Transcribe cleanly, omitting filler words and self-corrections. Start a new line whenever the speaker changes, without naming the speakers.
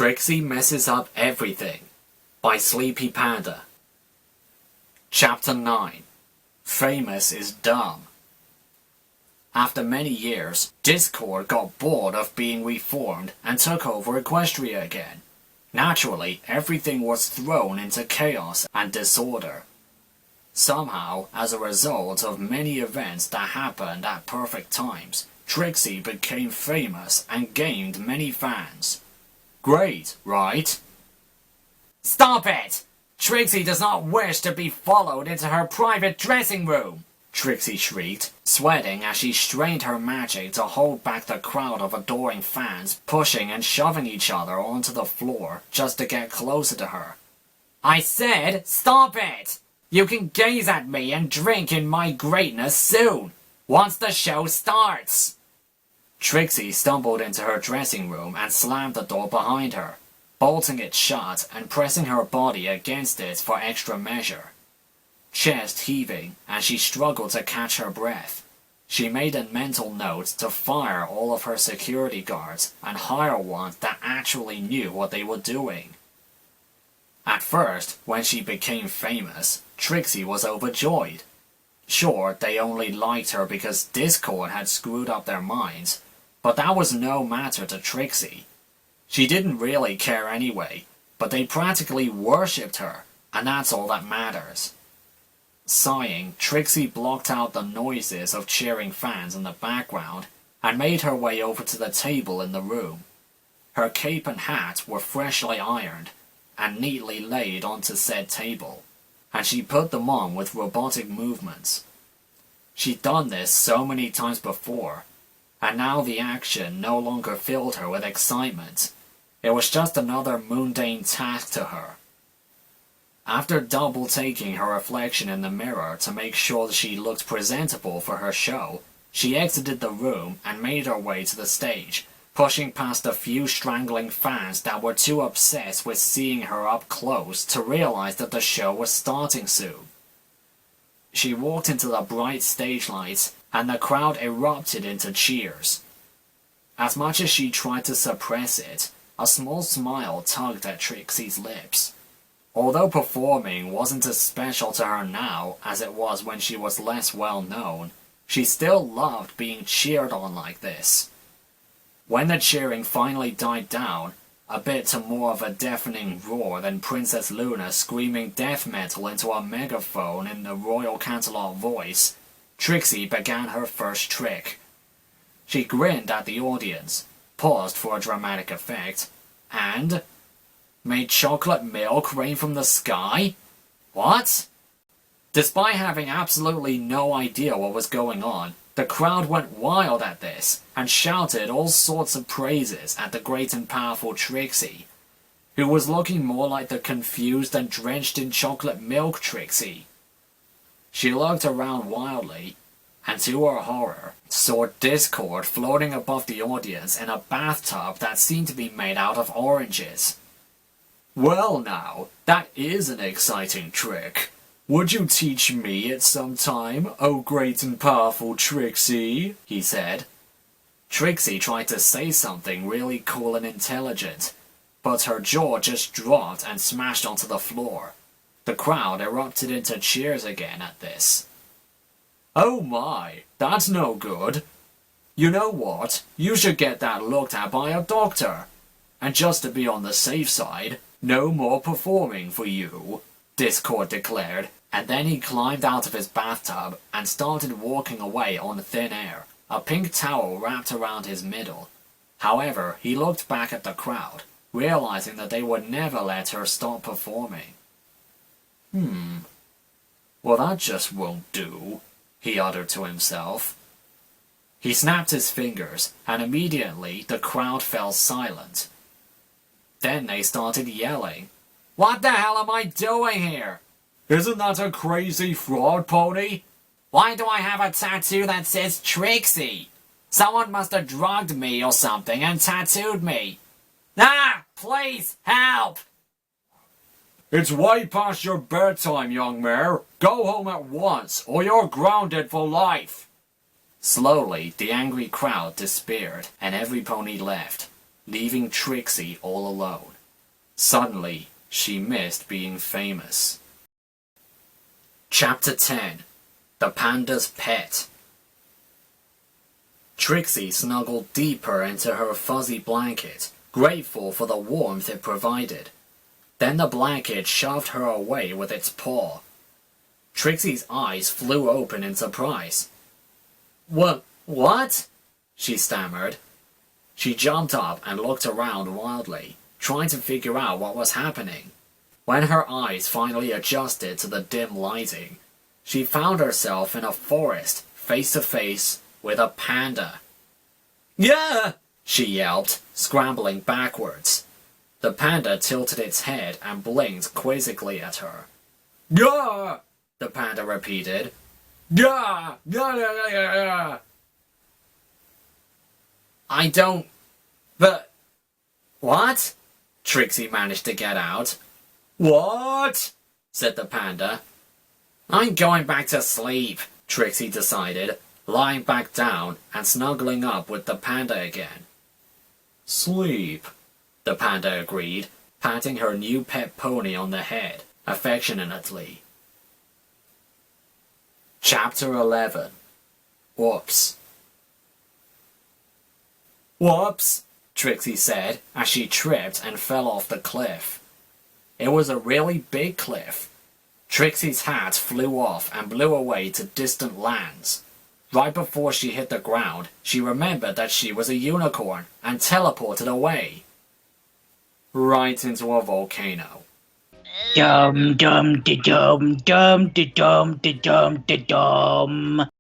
Trixie Messes Up Everything by Sleepy Panda. Chapter 9. Famous is Dumb. After many years, Discord got bored of being reformed and took over Equestria again. Naturally, everything was thrown into chaos and disorder. Somehow, as a result of many events that happened at perfect times, Trixie became famous and gained many fans. Great, right? Stop it! Trixie does not wish to be followed into her private dressing room! Trixie shrieked, sweating as she strained her magic to hold back the crowd of adoring fans pushing and shoving each other onto the floor just to get closer to her. I said, stop it! You can gaze at me and drink in my greatness soon, once the show starts! Trixie stumbled into her dressing room and slammed the door behind her, bolting it shut and pressing her body against it for extra measure. Chest heaving, and she struggled to catch her breath. She made a mental note to fire all of her security guards and hire ones that actually knew what they were doing. At first, when she became famous, Trixie was overjoyed. Sure, they only liked her because Discord had screwed up their minds, but that was no matter to Trixie. She didn't really care anyway, but they practically worshipped her, and that's all that matters. Sighing, Trixie blocked out the noises of cheering fans in the background and made her way over to the table in the room. Her cape and hat were freshly ironed and neatly laid onto said table, and she put them on with robotic movements. She'd done this so many times before, and now the action no longer filled her with excitement. It was just another mundane task to her. After double-taking her reflection in the mirror to make sure she looked presentable for her show, she exited the room and made her way to the stage, pushing past a few strangling fans that were too obsessed with seeing her up close to realize that the show was starting soon. She walked into the bright stage lights, and the crowd erupted into cheers. As much as she tried to suppress it, a small smile tugged at Trixie's lips. Although performing wasn't as special to her now as it was when she was less well known, she still loved being cheered on like this. When the cheering finally died down, a bit to more of a deafening roar than Princess Luna screaming death metal into a megaphone in the Royal Canterlot voice, Trixie began her first trick. She grinned at the audience, paused for a dramatic effect, and made chocolate milk rain from the sky? What? Despite having absolutely no idea what was going on, the crowd went wild at this and shouted all sorts of praises at the great and powerful Trixie, who was looking more like the confused and drenched in chocolate milk Trixie. She looked around wildly, and to her horror, saw Discord floating above the audience in a bathtub that seemed to be made out of oranges. Well now, that is an exciting trick. Would you teach me it sometime, oh great and powerful Trixie? He said. Trixie tried to say something really cool and intelligent, but her jaw just dropped and smashed onto the floor. The crowd erupted into cheers again at this. Oh my, that's no good. You know what? You should get that looked at by a doctor. And just to be on the safe side, no more performing for you, Discord declared, and then he climbed out of his bathtub and started walking away on thin air, a pink towel wrapped around his middle. However, he looked back at the crowd, realizing that they would never let her stop performing. Well, that just won't do, he uttered to himself. He snapped his fingers, and immediately the crowd fell silent. Then they started yelling. What the hell am I doing here? Isn't that a crazy fraud pony? Why do I have a tattoo that says Trixie? Someone must have drugged me or something and tattooed me. Ah! Please, help! It's way past your bedtime, young mare. Go home at once, or you're grounded for life. Slowly, the angry crowd disappeared, and every pony left, leaving Trixie all alone. Suddenly, she missed being famous. Chapter 10. The Panda's Pet. Trixie snuggled deeper into her fuzzy blanket, grateful for the warmth it provided. Then the blanket shoved her away with its paw. Trixie's eyes flew open in surprise. What? She stammered. She jumped up and looked around wildly, trying to figure out what was happening. When her eyes finally adjusted to the dim lighting, she found herself in a forest, face to face with a panda. "Yeah!" she yelped, scrambling backwards. The panda tilted its head and blinked quizzically at her. "Yeah!" the panda repeated. "Yeah! Yeah, yeah, yeah, yeah!" "I don't... but... what?" Trixie managed to get out. "What?" said the panda. "I'm going back to sleep," Trixie decided, lying back down and snuggling up with the panda again. "Sleep," the panda agreed, patting her new pet pony on the head affectionately. Chapter 11. Whoops. "Whoops," Trixie said as she tripped and fell off the cliff. It was a really big cliff. Trixie's hat flew off and blew away to distant lands. Right before she hit the ground, she remembered that she was a unicorn and teleported away. Right into a volcano.
Dum dum da dum dum da dum da dum da dum.